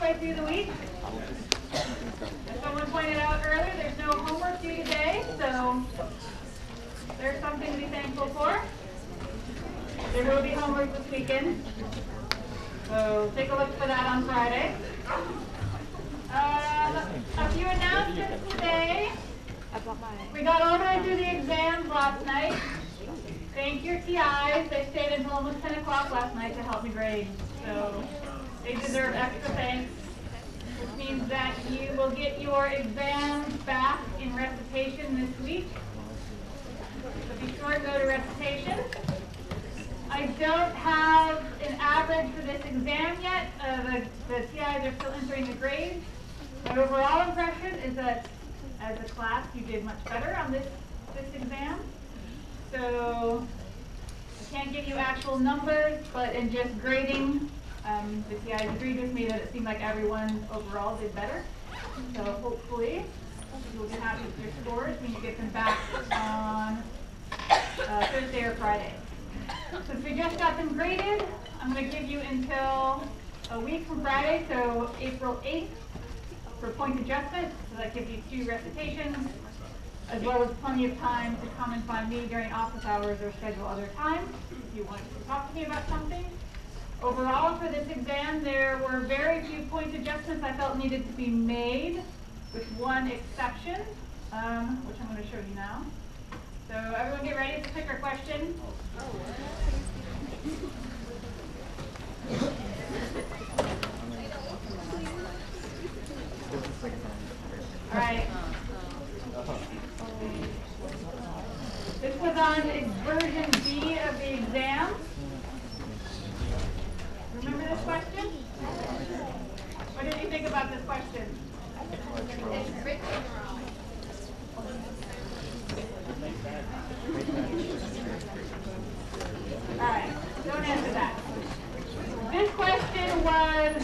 halfway through the week. As someone pointed out earlier, there's no homework due today, so there's something to be thankful for. There will be homework this weekend, so take a look for that on Friday. A few announcements today. We got all the way through the exams last night. Thank your TIs. They stayed until almost 10 o'clock last night to help me grade, so they deserve extra thanks. Which means that you will get your exams back in recitation this week. So be sure to go to recitation. I don't have an average for this exam yet. The TIs are still entering the grades. My overall impression is that as a class you did much better on this exam. So I can't give you actual numbers, but in just grading, the TIs agreed with me that it seemed like everyone overall did better. So hopefully you'll be happy with your scores when you get them back on Thursday or Friday. Since we just got them graded, I'm going to give you until a week from Friday, so April 8th, for point adjustment. So that gives you 2 recitations, as well as plenty of time to come and find me during office hours or schedule other times if you want to talk to me about something. Overall, for this exam, there were very few point adjustments I felt needed to be made, with one exception, which I'm going to show you now. So everyone get ready to pick our question. All right. This was on version B of the exam. Remember this question? What did you think about this question? It's written wrong. All right, don't answer that. This question was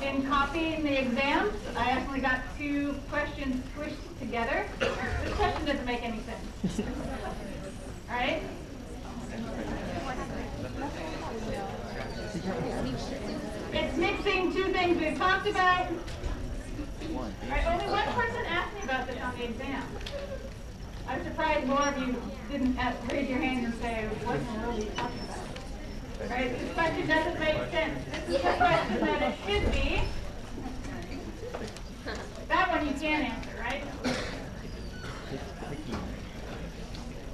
in copying the exams. I actually got 2 questions squished together. This question doesn't make any sense. All right? It's mixing 2 things we've talked about. All right, only one person asked me about this on the exam. I'm surprised more of you didn't raise your hand and say, what in the world are you talking about? All right, this question doesn't make sense. This is the question that it should be. That one you can answer, right?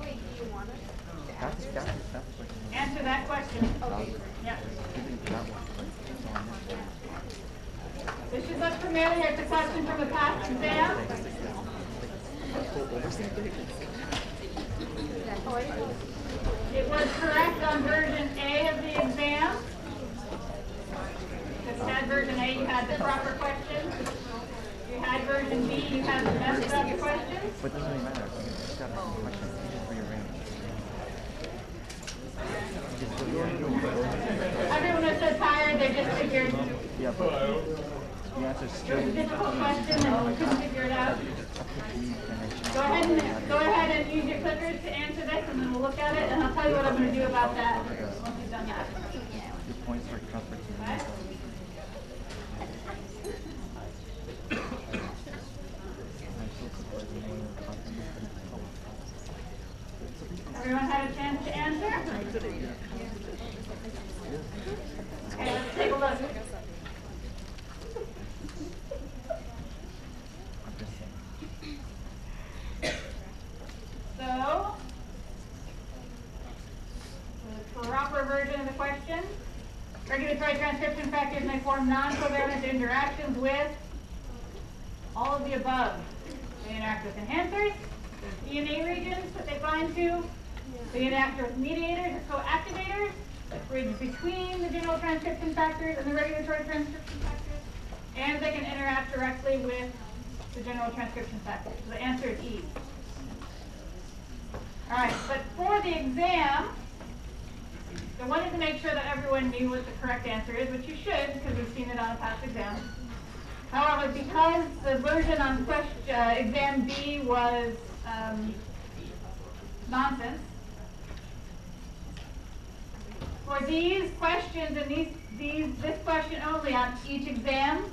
Wait, do you want it? Answer that question. Okay. Yeah. This should look familiar. It's a question from a past exam. It was correct on version A of the exam. If you had version A, you had the proper questions. If you had version B, you had the messed up questions. But it doesn't really matter. You just got some questions. You just rearrange. Everyone is so tired, they just figured Yeah, but the answer's it still. was a difficult question and you couldn't figure it out. Go ahead and use your clickers to answer this, and then we'll look at it, and I'll tell you what I'm going to do about that once you've done that. Your points are transferred to Okay? Everyone had a chance to answer? Okay, let's take a look. So, the proper version of the question, regulatory transcription factors may form non-covalent interactions with all of the above. They interact with enhancers, there's DNA regions that they bind to, they interact with mediators or co-activators that bridge between the general transcription factors and the regulatory transcription factors, and they can interact directly with the general transcription factors. So the answer is E. All right, but for the exam, I wanted to make sure that everyone knew what the correct answer is, which you should, because we've seen it on a past exam. However, because the version on exam B was nonsense, for these questions and these doing this question only on each exam,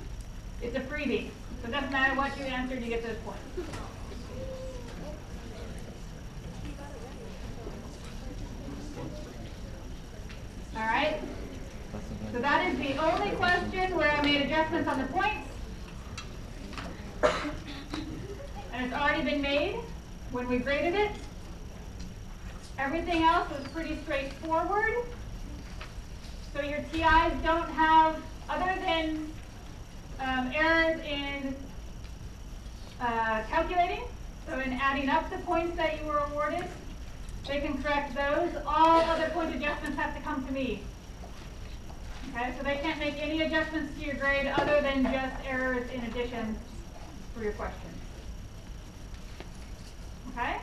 it's a freebie. So it doesn't matter what you answered, you get those points. All right? So that is the only question where I made adjustments on the points. And it's already been made when we graded it. Everything else was pretty straightforward. So your TIs don't have, other than errors in calculating, so in adding up the points that you were awarded, they can correct those. All other point adjustments have to come to me. Okay, so they can't make any adjustments to your grade other than just errors in addition for your questions. Okay?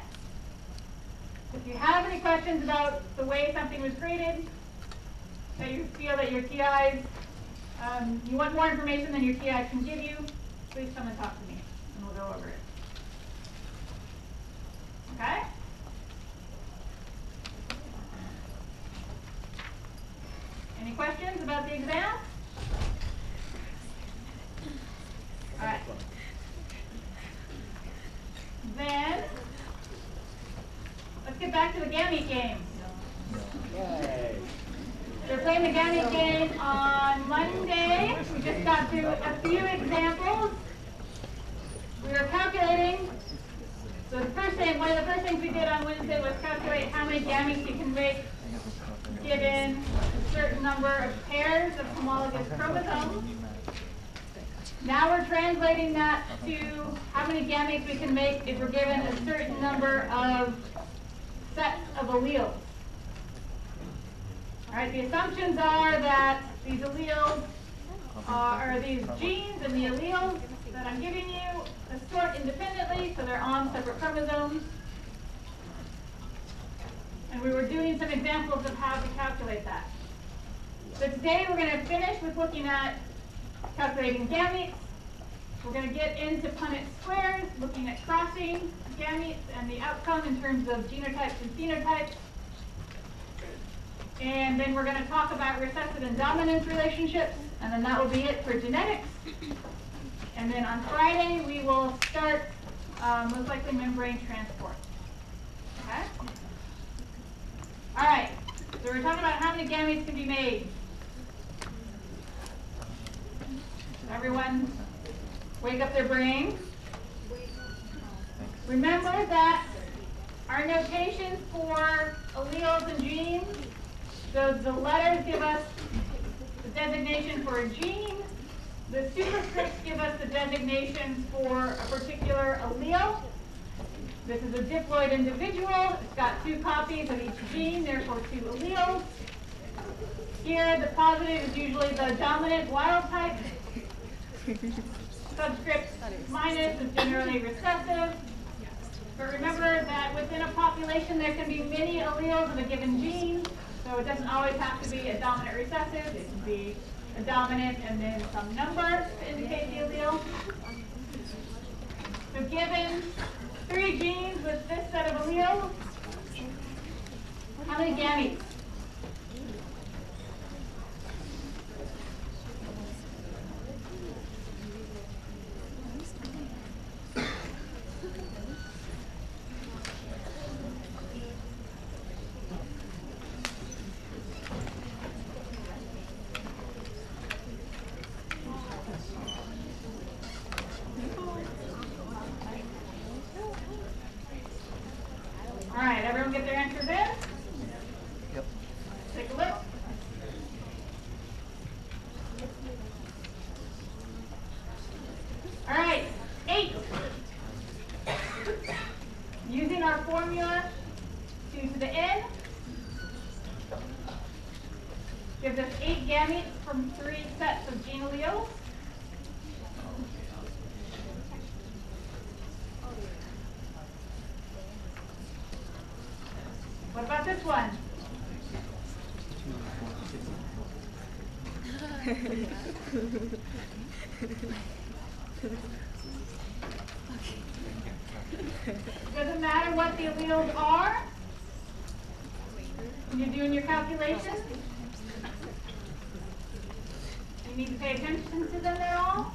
If you have any questions about the way something was graded, that you feel that your TIs, you want more information than your TI can give you, please come and talk to me, and we'll go over it. Okay? Any questions about the exam? All right. Then, let's get back to the Gamete game. Yay. We're playing the Gamete game on Monday. We just got through a few examples. We were calculating. So one of the first things we did on Wednesday was calculate how many gametes you can make given a certain number of pairs of homologous chromosomes. Now we're translating that to how many gametes we can make if we're given a certain number of sets of alleles. All right, the assumptions are that these alleles are these genes and the alleles that I'm giving you sort independently, so they're on separate chromosomes. And we were doing some examples of how to calculate that. So today we're going to finish with looking at calculating gametes. We're going to get into Punnett squares, looking at crossing gametes and the outcome in terms of genotypes and phenotypes. And then we're going to talk about recessive and dominance relationships, and then that will be it for genetics. And then on Friday we will start most likely membrane transport. Okay? All right, so we're talking about how many gametes can be made. Everyone wake up their brains. Remember that our notations for alleles and genes, the letters give us the designation for a gene. The superscripts give us the designations for a particular allele. This is a diploid individual. It's got 2 copies of each gene, therefore 2 alleles. Here, the positive is usually the dominant wild type. Subscript minus is generally recessive. But remember that within a population there can be many alleles of a given gene, so it doesn't always have to be a dominant recessive. It can be a dominant and then some number to indicate the allele. So given 3 genes with this set of alleles, how many gametes? All right, everyone get their answers in? Yep. Take a look. All right, 8. Using our formula 2 to the n gives us 8 gametes from 3 sets of gene alleles. What about this one? Doesn't matter what the alleles are when you're doing your calculations. You need to pay attention to them at all?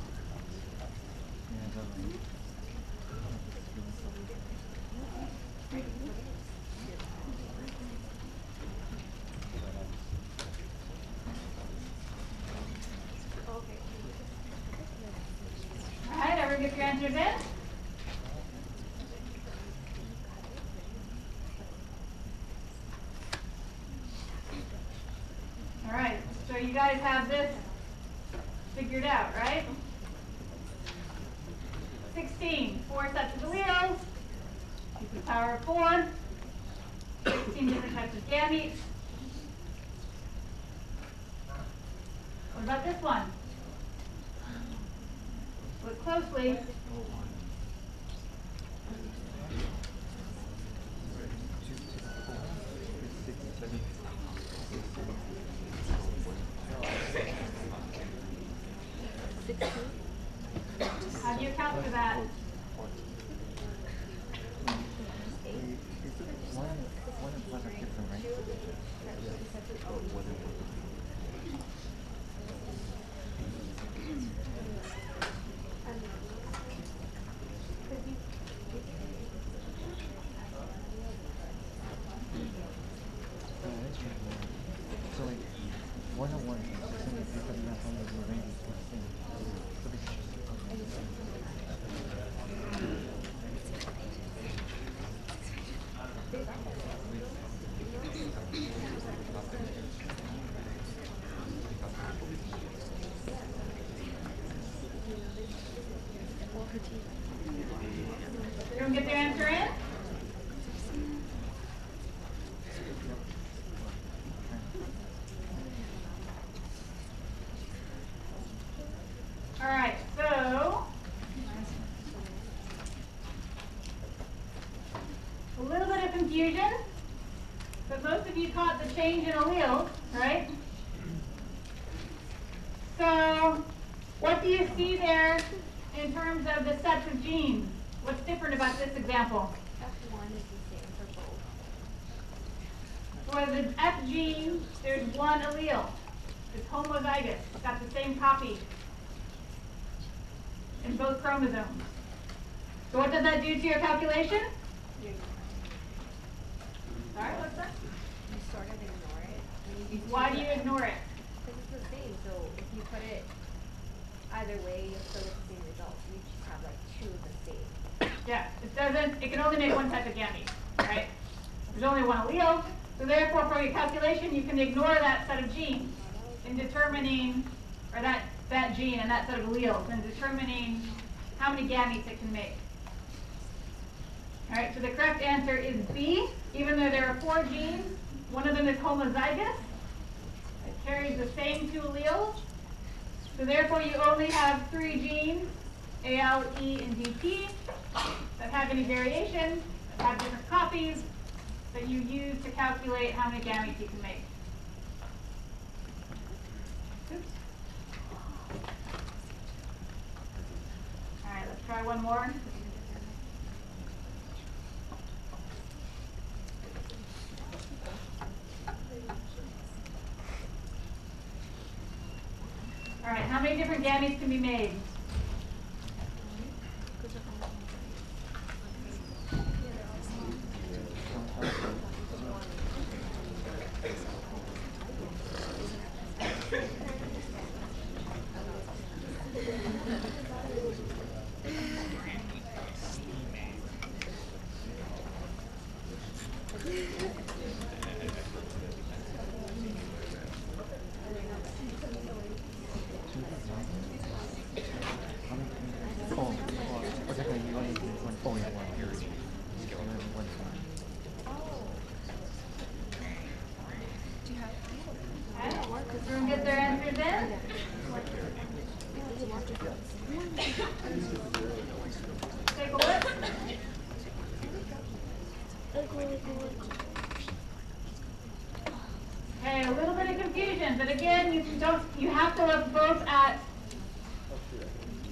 All right, everyone get your answers in? All right, so you guys have this figured out, right? 16, 4 sets of alleles, to the power of 4, 16 different types of gametes. What about this one? Look closely. How do you account for that? So like 101 is different math on the range is the same. So Everyone get their answer in? All right, so a little bit of confusion, but most of you caught the change in alleles, right? So what do you see there in terms of the sets of genes? What's different about this example? F1 is the same for both. For the F gene, there's one allele. It's homozygous. It's got the same copy in both chromosomes. So what does that do to your calculation? Sorry, what's that? You sort of ignore it. Why do you ignore it? Because it's the same. So if you put it either way, you'll still get the same result. You just have like two of the same. Yeah, it can only make one type of gamete, right? There's only one allele, so therefore for your calculation you can ignore that set of genes in determining, or that gene and that set of alleles in determining how many gametes it can make. All right, so the correct answer is B. Even though there are 4 genes, one of them is homozygous. It carries the same 2 alleles. So therefore you only have 3 genes, AL, E, and DP, that have any variation, that have different copies, that you use to calculate how many gametes you can make. Oops. All right, let's try one more. All right, how many different gametes can be made? Everyone get their answers in? Take a look. Okay, a little bit of confusion, but again, you have to look both at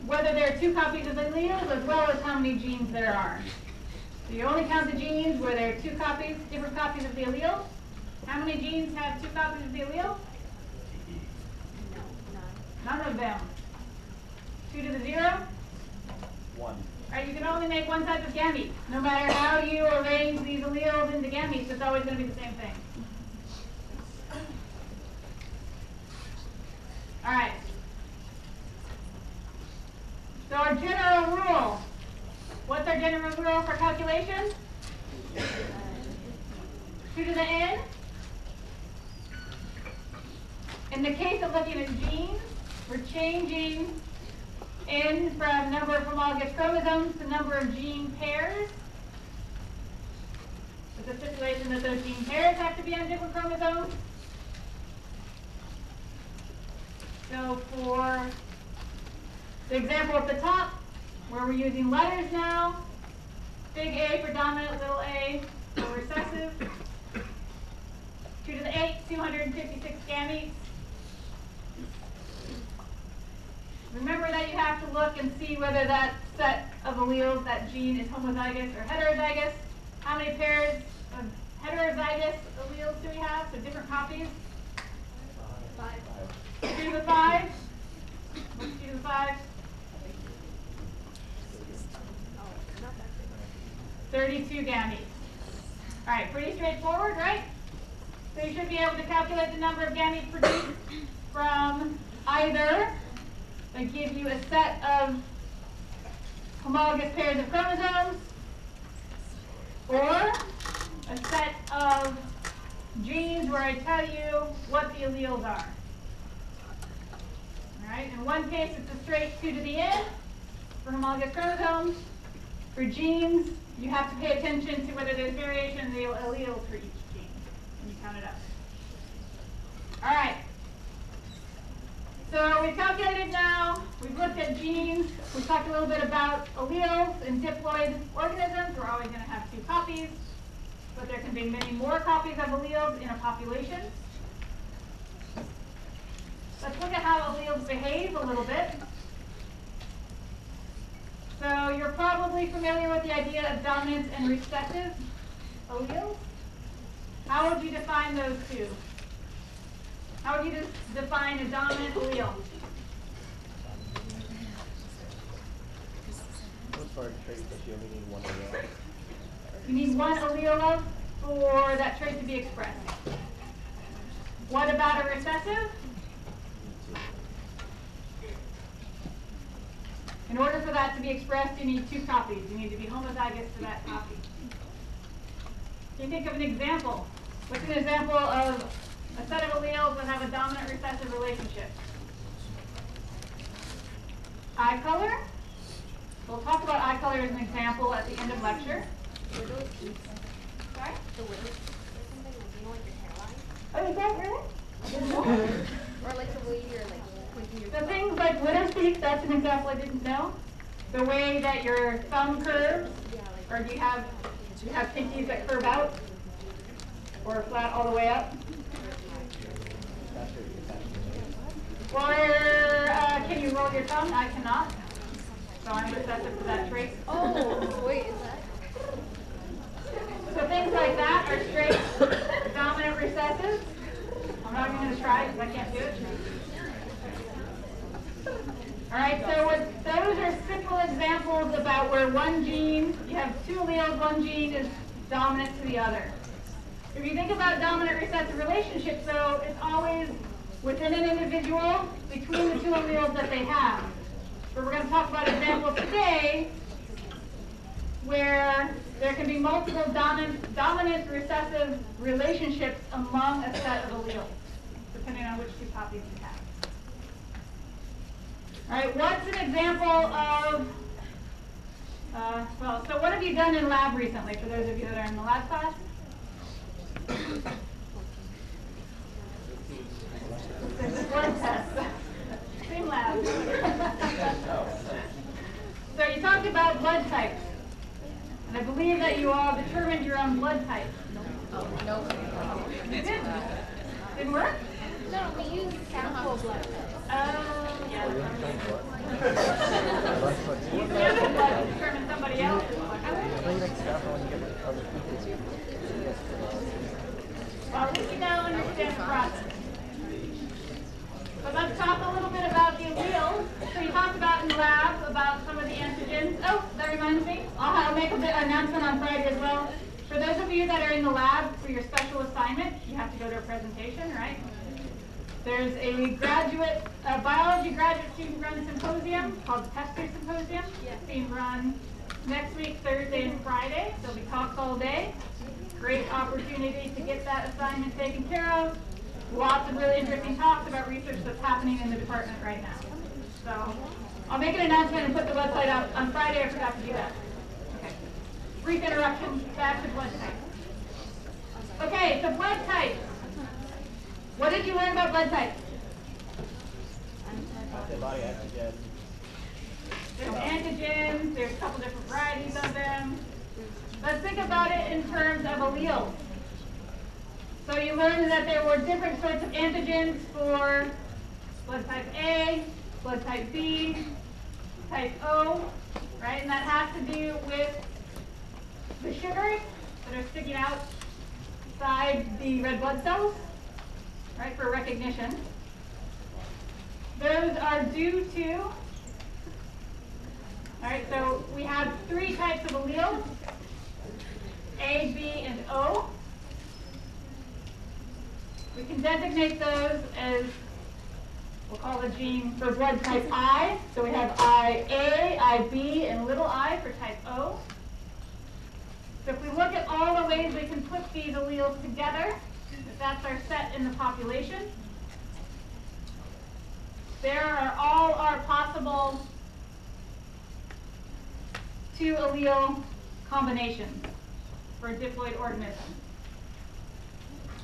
whether there are 2 copies of the alleles as well as how many genes there are. So you only count the genes where there are 2 copies, different copies of the allele. How many genes have 2 copies of the allele? No, none. None of them? 2 to the 0? 1. Right, you can only make one type of gamete. No matter how you arrange these alleles into gametes, it's always going to be the same thing. All right. So our general rule. What's our general rule for calculation? 2 to the n. In the case of looking at genes, we're changing n from number of homologous chromosomes to number of gene pairs. With the stipulation that those gene pairs have to be on different chromosomes. So for the example at the top, where we're using letters now, big A for dominant, little a for recessive. 2 to the 8, 256 gametes. Remember that you have to look and see whether that set of alleles, that gene, is homozygous or heterozygous. How many pairs of heterozygous alleles do we have? So different copies? 5. 2 to the 5? What's 2 to the 5? 32 gametes. All right, pretty straightforward, right? So you should be able to calculate the number of gametes produced from either they give you a set of homologous pairs of chromosomes or a set of genes where I tell you what the alleles are. All right, in one case it's a straight 2 to the n for homologous chromosomes. For genes, you have to pay attention to whether there's variation in the alleles for each gene when you count it up. All right. So we've calculated now, we've looked at genes, we've talked a little bit about alleles in diploid organisms. We're always going to have 2 copies, but there can be many more copies of alleles in a population. Let's look at how alleles behave a little bit. So you're probably familiar with the idea of dominant and recessive alleles. How would you define those two? How would you define a dominant allele? What sort of traits that you only need one allele? You need one allele of for that trait to be expressed. What about a recessive? In order for that to be expressed, you need 2 copies. You need to be homozygous for that copy. Can you think of an example? What's an example of a set of alleles that have a dominant recessive relationship? Eye color. We'll talk about eye color as an example at the end of lecture. Sorry? The widow. You know, like your hairline? Oh, is that really? I didn't know. Or like the way you're like pointing your So things like widow's peak, that's an example I didn't know. The way that your thumb curves, or do you have pinkies that curve out? Or flat all the way up? Or can you roll your tongue? I cannot. So I'm recessive to that trait. Oh, wait, is that? So things like that are straight dominant recessive. I'm not even going to try because I can't do it. All right, so those are simple examples about where one gene, you have 2 alleles, one gene is dominant to the other. If you think about dominant recessive relationships, though, it's always within an individual between the 2 alleles that they have. But we're going to talk about examples today where there can be multiple dominant recessive relationships among a set of alleles, depending on which 2 copies you have. All right, what's an example of, so what have you done in lab recently, for those of you that are in the lab class? This is blood test. Same lab. So you talked about blood types. And I believe that you all determined your own blood type. No. You did? Didn't work? No, we use sample blood. Oh, yeah. You have the blood to determine somebody else's blood type. Well, at least you now understand the process. But let's talk a little bit about the alleles. reminds me. I'll make an announcement on Friday as well. For those of you that are in the lab for your special assignment, you have to go to a presentation, right? There's a biology graduate student run symposium called the Pester Symposium. It's being run next week, Thursday and Friday. There'll be talks all day. Great opportunity to get that assignment taken care of. Lots of really interesting talks about research that's happening in the department right now. So I'll make an announcement and put the website up on Friday. I forgot to do that. Okay. Brief interruption, back to blood types. Okay, so blood types. What did you learn about blood types? Antibody, antigen. There's antigens, there's a couple different varieties of them. Let's think about it in terms of alleles. So you learned that there were different sorts of antigens for blood type A, blood type B, type O, right? And that has to do with the sugars that are sticking outside the red blood cells, right, for recognition. Those are due to, all right, so we have three types of alleles, A, B, and O. We can designate those as, we'll call the gene for blood type I. So we have IA, IB, and little I for type O. So if we look at all the ways we can put these alleles together, if that's our set in the population, there are all our possible 2 allele combinations for a diploid organism.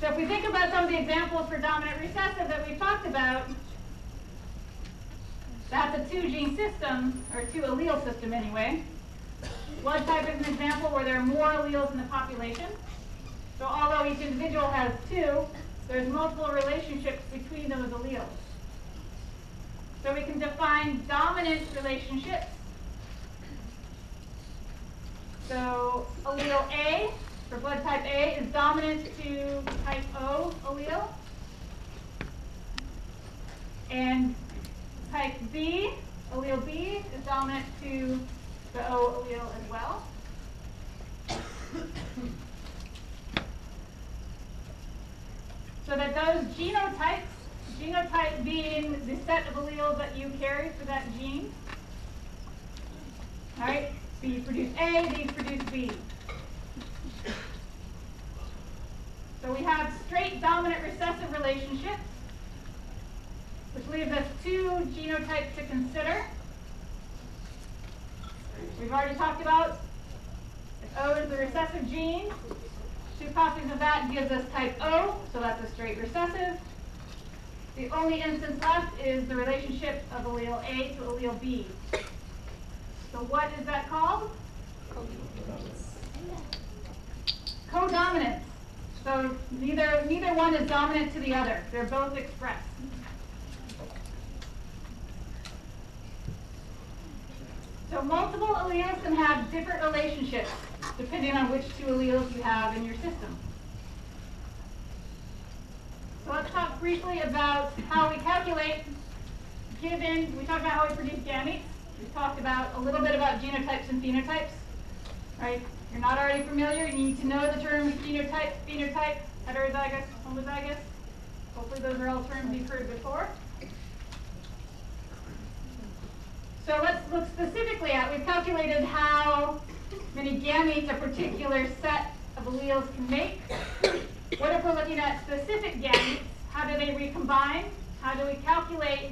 So if we think about some of the examples for dominant recessive that we've talked about, that's a 2-gene system, or 2 allele system anyway. Blood type is an example where there are more alleles in the population. So although each individual has 2, there's multiple relationships between those alleles. So we can define dominant relationships. So allele A, for blood type A, is dominant to type O allele. And type B, allele B, is dominant to the O allele as well. So that those genotypes, genotype being the set of alleles that you carry for that gene, all right, B produce A, these produce B. So we have straight dominant recessive relationships, which leaves us 2 genotypes to consider. We've already talked about if O is the recessive gene, 2 copies of that gives us type O, so that's a straight recessive. The only instance left is the relationship of allele A to allele B. So what is that called? Codominance. So neither one is dominant to the other. They're both expressed. So multiple alleles can have different relationships depending on which 2 alleles you have in your system. So let's talk briefly about how we calculate given, we talked about how we produce gametes. We've talked about a little bit about genotypes and phenotypes. Right? If you're not already familiar, you need to know the terms genotype, phenotype, heterozygous, homozygous. Hopefully those are all terms you've heard before. So let's look specifically at, we've calculated how many gametes a particular set of alleles can make. What if we're looking at specific gametes? How do they recombine? How do we calculate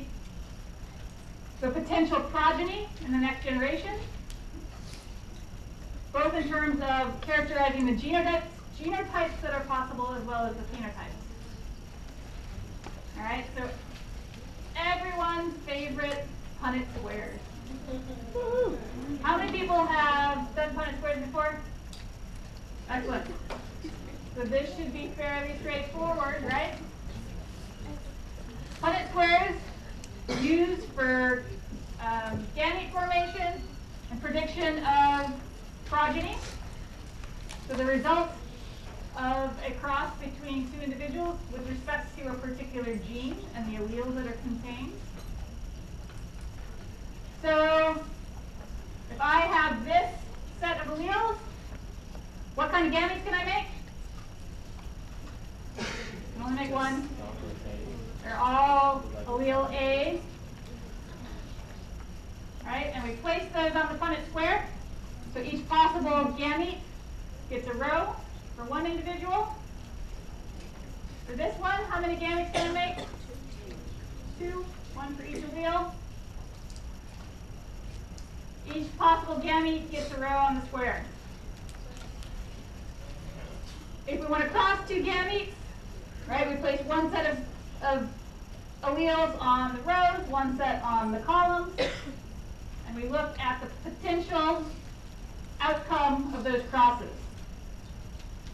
the potential progeny in the next generation? Both in terms of characterizing the genotypes that are possible as well as the phenotypes. All right, so everyone's favorite Punnett squares. How many people have done Punnett squares before? Excellent. So this should be fairly straightforward, right? Punnett squares used for gamete formation and prediction of progeny. So the results of a cross between 2 individuals with respect to a particular gene and the alleles that are contained. So if I have this allele A. Right, and we place those on the Punnett square. So each possible gamete gets a row for one individual. For this one, how many gametes can I make? 2, 1 for each allele. Each possible gamete gets a row on the square. If we want to cross two gametes, right, we place one set of alleles on the rows, one set on the columns, and we look at the potential outcome of those crosses.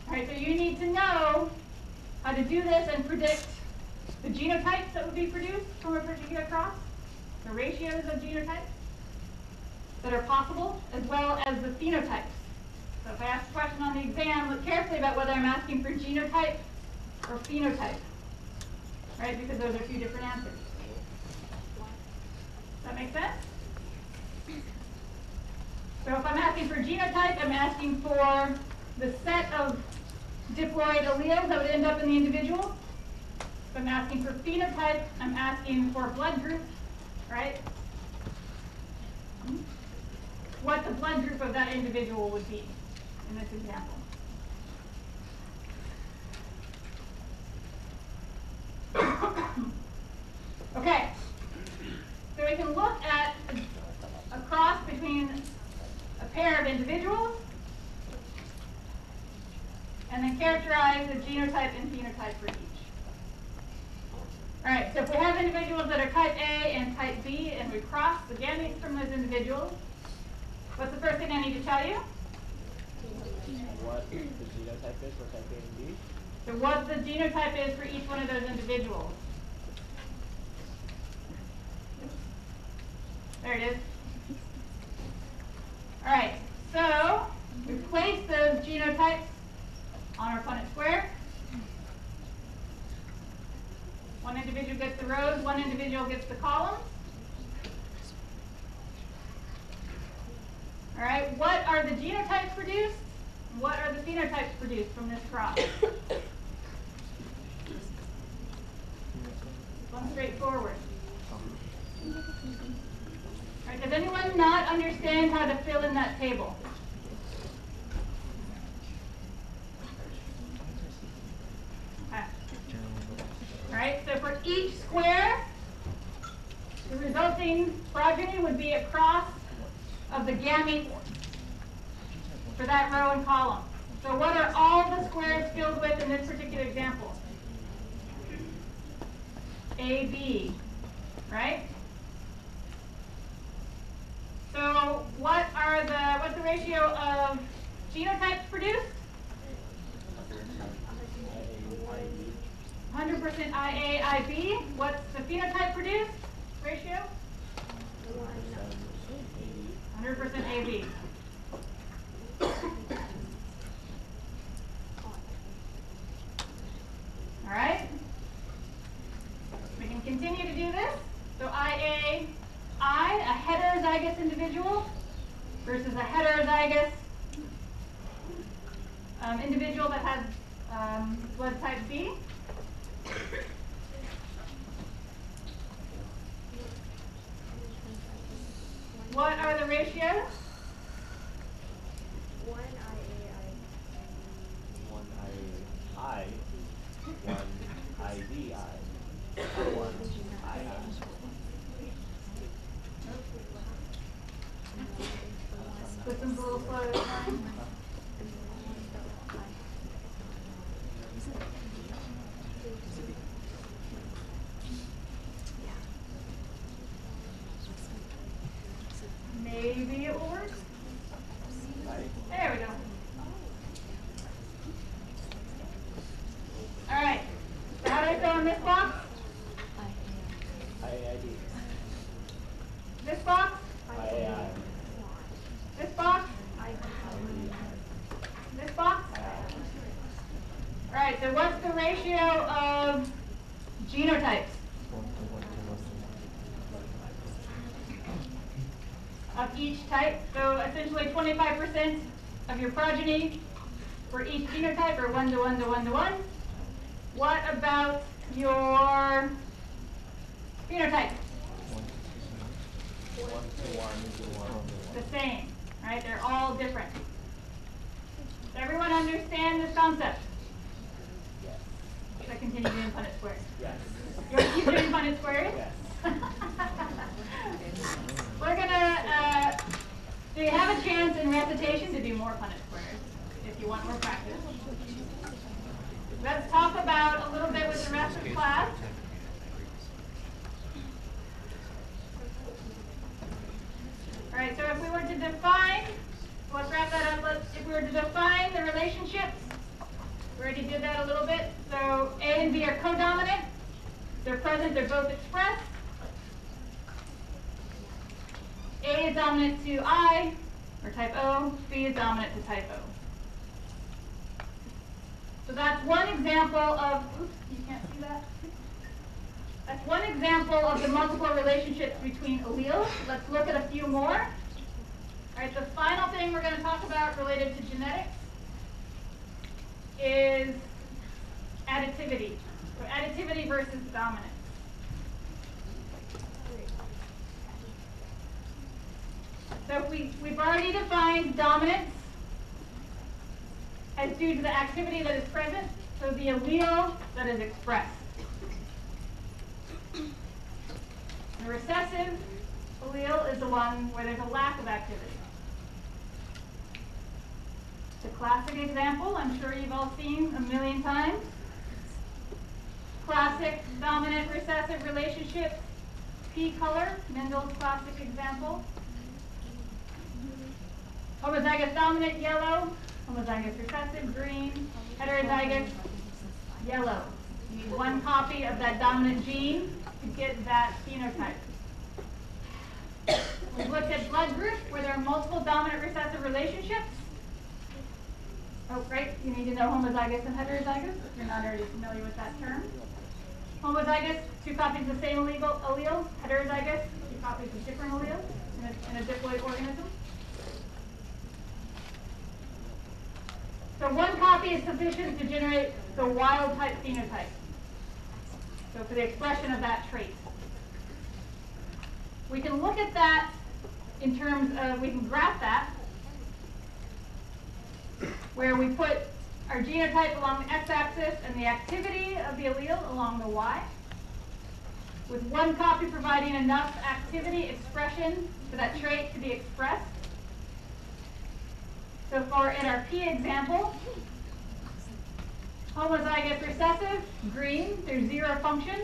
All right, so you need to know how to do this and predict the genotypes that would be produced from a particular cross, the ratios of genotypes that are possible, as well as the phenotypes. So if I ask a question on the exam, look carefully about whether I'm asking for genotype or phenotype, right? Because those are two different answers. Does that make sense? So if I'm asking for genotype, I'm asking for the set of diploid alleles that would end up in the individual. If I'm asking for phenotype, I'm asking for blood group, right? What the blood group of that individual would be in this example. Okay, so we can look at a cross between a pair of individuals and then characterize the genotype and phenotype for each. All right, so if we have individuals that are type A and type B and we cross the gametes from those individuals, what's the first thing I need to tell you? What the genotype is for type A and B? So what the genotype is for each one of those individuals. There it is. All right, so we place those genotypes on our Punnett square. One individual gets the rows, one individual gets the columns. All right, what are the genotypes produced? What are the phenotypes produced from this cross? One straightforward. All right, does anyone not understand how to fill in that table? Okay. All right, so for each square, the resulting progeny would be a cross of the gametes for that row and column. So what are all the squares filled with in this particular example? AB, right? So what's the ratio of genotypes produced? 100% IA, IB. What's the phenotype produced ratio? 100% AB. All right. We can continue to do this. So IA, a heterozygous individual versus a heterozygous individual that has blood type B. What are the ratios? 1 IA, One I, one IDI, one II. System's a little slow this time. Maybe it will work. There we go. All right. So how do I fill in this box? IAID. This box? IAI. This box? This box? All right. So what's the ratio of genotypes? Of each type, so essentially 25% of your progeny for each genotype, or 1 to 1 to 1 to 1. What about your Phenotype, 1 to 1. the same, right? They're all different. Does everyone understand this concept? Yes. Should I continue doing Punnett squares? Yes. You want to keep doing Punnett squares? Yes. We're gonna, so you have a chance in recitation to do more Punnett squares if you want more practice. Let's talk about a little bit with the rest of the class. All right, so if we were to define, let's wrap that up. If we were to define the relationships, we already did that a little bit. So A and B are codominant. They're present, they're both expressed. A is dominant to I, or type O. B is dominant to type O. So that's one example of, oops, you can't see that. That's one example of the multiple relationships between alleles. Let's look at a few more. All right, the final thing we're going to talk about related to genetics is additivity. So additivity versus dominance. So we've already defined dominance as due to the activity that is present, so the allele that is expressed. The recessive allele is the one where there's a lack of activity. The classic example, I'm sure you've all seen a million times. Classic dominant recessive relationship, P color, Mendel's classic example. Homozygous dominant, yellow. Homozygous recessive, green. Heterozygous, yellow. You need one copy of that dominant gene to get that phenotype. We've looked at blood groups where there are multiple dominant recessive relationships. Oh, great. You need to know homozygous and heterozygous if you're not already familiar with that term. Homozygous, 2 copies of the same allele. Heterozygous, 2 copies of different alleles in a diploid organism. So 1 copy is sufficient to generate the wild type phenotype. So for the expression of that trait. We can look at that in terms of, we can graph that, where we put our genotype along the x-axis and the activity of the allele along the y, with 1 copy providing enough activity expression for that trait to be expressed. So for in our P example, homozygous recessive, green, there's 0 function.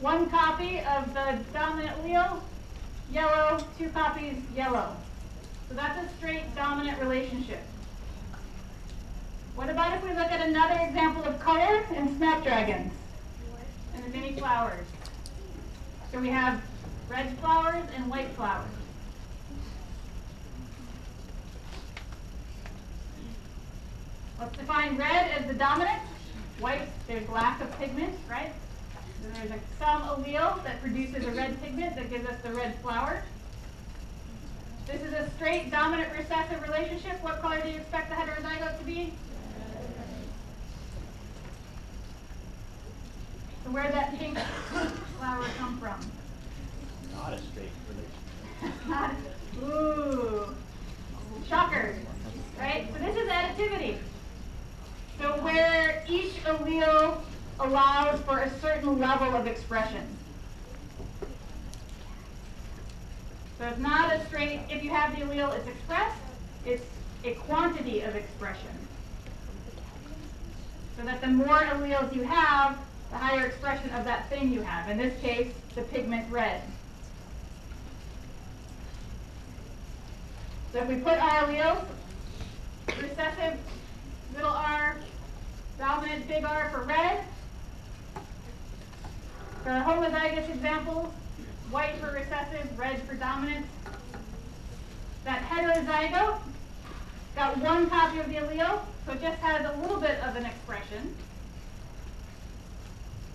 1 copy of the dominant allele, yellow, 2 copies, yellow. So that's a straight dominant relationship. What about if we look at another example of color in snapdragons and the mini flowers? So we have red flowers and white flowers. Let's define red as the dominant. White, there's lack of pigment, right? So there's some allele that produces a red pigment that gives us the red flower. This is a straight dominant recessive relationship. What color do you expect the heterozygote to be? So where did that pink flower come from? Not a straight relationship. Ooh, shocker, right? So this is additivity. So where each allele allows for a certain level of expression. So it's not a straight, if you have the allele, it's expressed, it's a quantity of expression. So that the more alleles you have, the higher expression of that thing you have. In this case, the pigment red. So if we put our alleles, recessive, little r, dominant, big R for red. For the homozygous examples, white for recessive, red for dominant. That heterozygote got 1 copy of the allele, so it just has a little bit of an expression.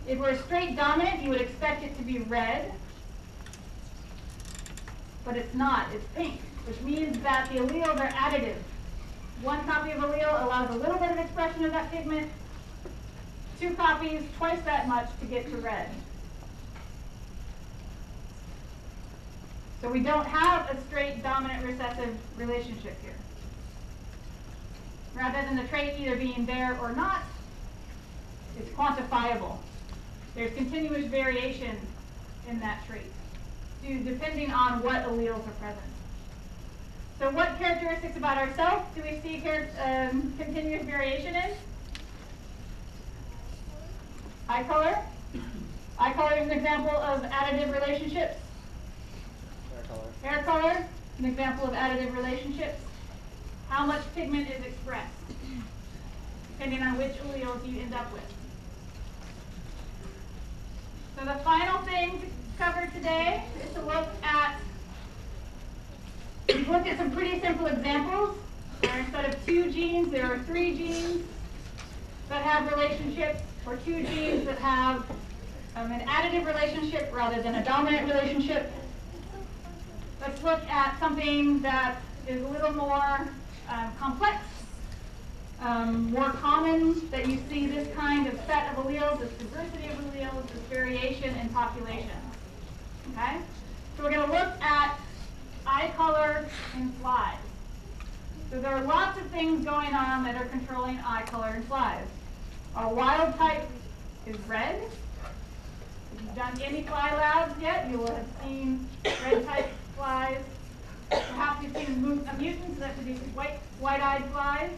If we're straight dominant, you would expect it to be red, but it's not, it's pink, which means that the alleles are additive. 1 copy of allele allows a little bit of expression of that pigment, 2 copies, twice that much to get to red. So we don't have a straight dominant recessive relationship here. Rather than the trait either being there or not, it's quantifiable. There's continuous variation in that trait, depending on what alleles are present. So what characteristics about ourselves do we see continuous variation in? Eye color. Eye color is an example of additive relationships. Hair color. Hair color, an example of additive relationships. How much pigment is expressed, depending on which alleles you end up with. So the final thing to cover today is to look at, we've looked at some pretty simple examples where instead of 2 genes, there are 3 genes that have relationships, or 2 genes that have an additive relationship rather than a dominant relationship. Let's look at something that is a little more complex, more common, that you see this kind of set of alleles, this diversity of alleles, this variation in population. Okay? So we're going to look at eye color in flies. So there are lots of things going on that are controlling eye color in flies. Our wild type is red. If you've done any fly labs yet, you will have seen red type flies. Perhaps you've seen mutants that produce white-eyed flies.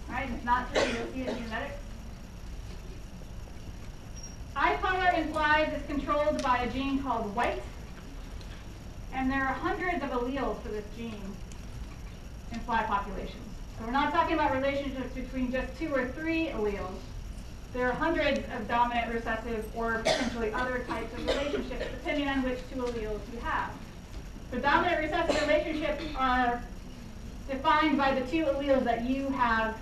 Right? If not true, you'll see it in genetics. Eye color in flies is controlled by a gene called white. And there are hundreds of alleles for this gene in fly populations. So we're not talking about relationships between just 2 or 3 alleles. There are hundreds of dominant, recessive, or potentially other types of relationships, depending on which 2 alleles you have. The dominant recessive relationships are defined by the 2 alleles that you have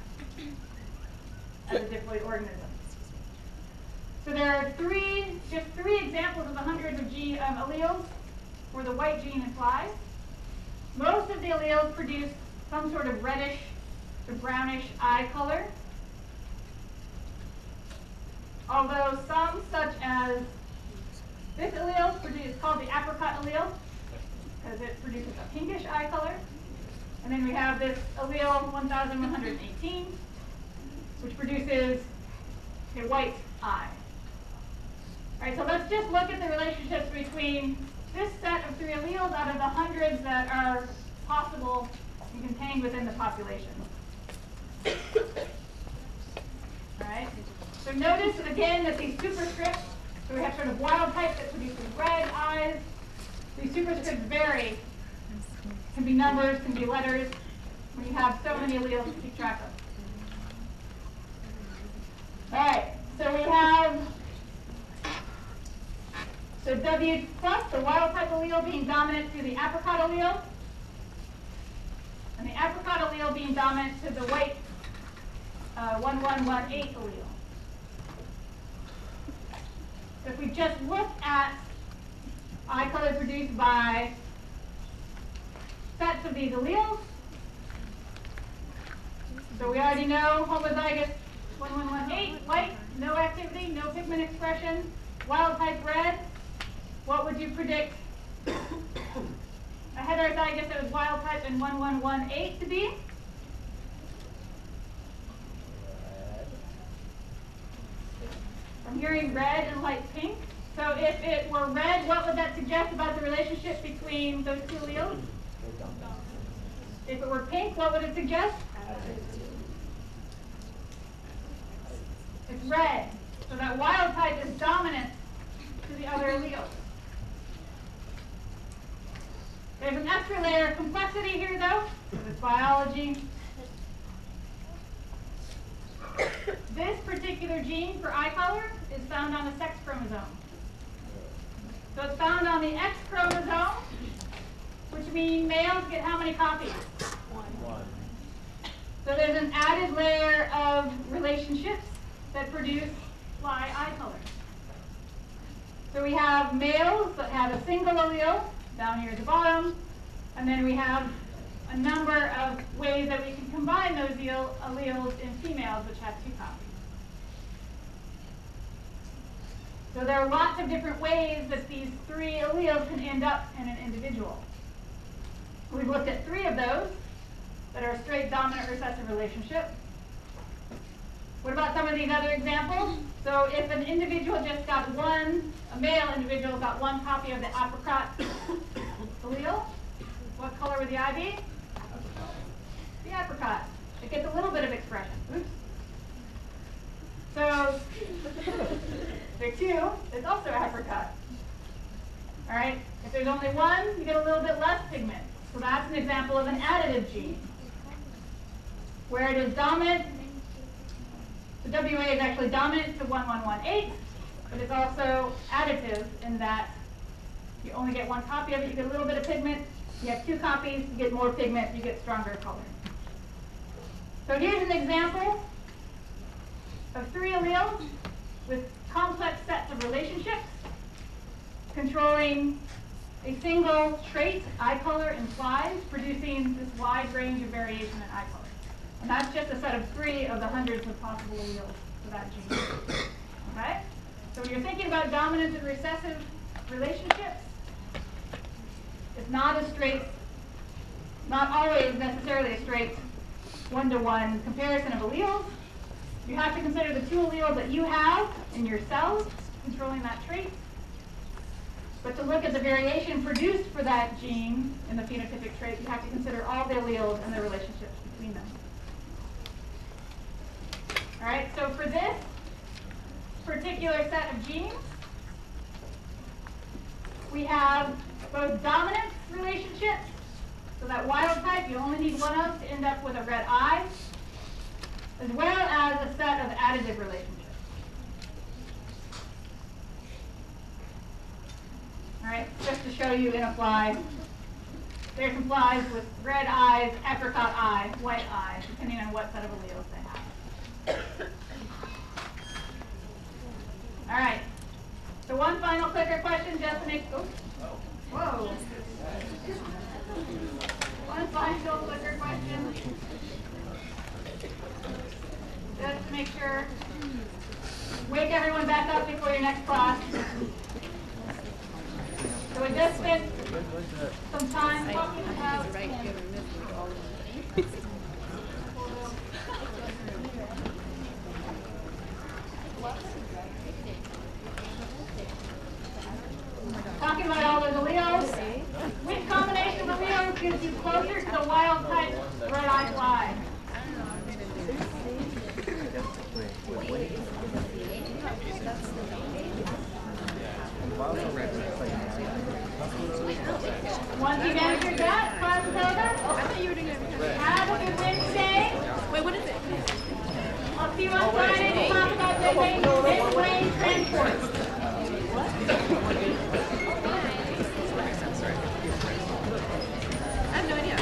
as a diploid organism. So there are just three examples of the hundreds of alleles for the white gene in flies. Most of the alleles produce some sort of reddish to brownish eye color. Although some, such as this allele, is called the apricot allele, because it produces a pinkish eye color. And then we have this allele 1118, which produces a white eye. All right, so let's just look at the relationships between this set of 3 alleles out of the hundreds that are possible and contained within the population. All right, so notice again that these superscripts, so we have sort of wild type that produces red eyes. These superscripts vary. Can be numbers, can be letters, when you have so many alleles to keep track of. All right, so we have W plus, the wild type allele, being dominant to the apricot allele, and the apricot allele being dominant to the white 1118 allele. So if we just look at eye color produced by sets of these alleles, so we already know homozygous 1118, white, no activity, no pigment expression, wild type red. What would you predict a heterozygous that was wild type in 1118 to be? I'm hearing red and light pink. So if it were red, what would that suggest about the relationship between those 2 alleles? If it were pink, what would it suggest? It's red. So that wild type is dominant to the other alleles. There's an extra layer of complexity here, though, because it's biology. This particular gene for eye color is found on the sex chromosome. So it's found on the X chromosome, which means males get how many copies? 1. So there's an added layer of relationships that produce fly eye color. So we have males that have a single allele down here at the bottom, and then we have a number of ways that we can combine those alleles in females, which have 2 copies. So there are lots of different ways that these 3 alleles can end up in an individual. We've looked at 3 of those that are a straight dominant recessive relationship. What about some of these other examples? So if an individual just got a male individual got 1 copy of the apricot allele, what color would the eye be? The apricot. It gets a little bit of expression. Oops. So there 2, it's also apricot. All right. If there's only 1, you get a little bit less pigment. So that's an example of an additive gene, where it is dominant. The WA is actually dominant to 1118, but it's also additive in that you only get 1 copy of it, you get a little bit of pigment. You have 2 copies, you get more pigment, you get stronger color. So here's an example of 3 alleles with complex sets of relationships controlling a single trait, eye color implies, producing this wide range of variation in eye color. And that's just a set of 3 of the hundreds of possible alleles for that gene. Okay? So when you're thinking about dominant and recessive relationships, it's not a straight, not always necessarily a straight one-to-one comparison of alleles. You have to consider the 2 alleles that you have in your cells controlling that trait. But to look at the variation produced for that gene in the phenotypic trait, you have to consider all the alleles and the relationships between them. All right, so for this particular set of genes, we have both dominant relationships, so that wild type you only need 1 of to end up with a red eye, as well as a set of additive relationships. All right, just to show you in a fly, there's some flies with red eyes, apricot eye, white eye, depending on what set of alleles they have. All right, so one final clicker question just to make, whoa. One final clicker question, just to make sure, wake everyone back up before your next class. So we just spent some time talking about all those alleles. Which combination of alleles gives you closer to the wild type red-eye fly? Once you've answered that, class is over. I thought you were doing it every time. Have a good Wednesday. Wait, what is it? I'll see you on Friday to talk about the brain transport. I have no idea.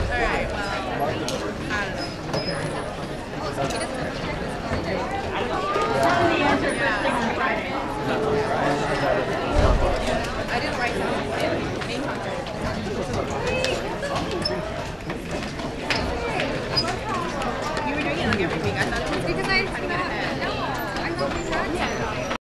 All right, well, I don't know.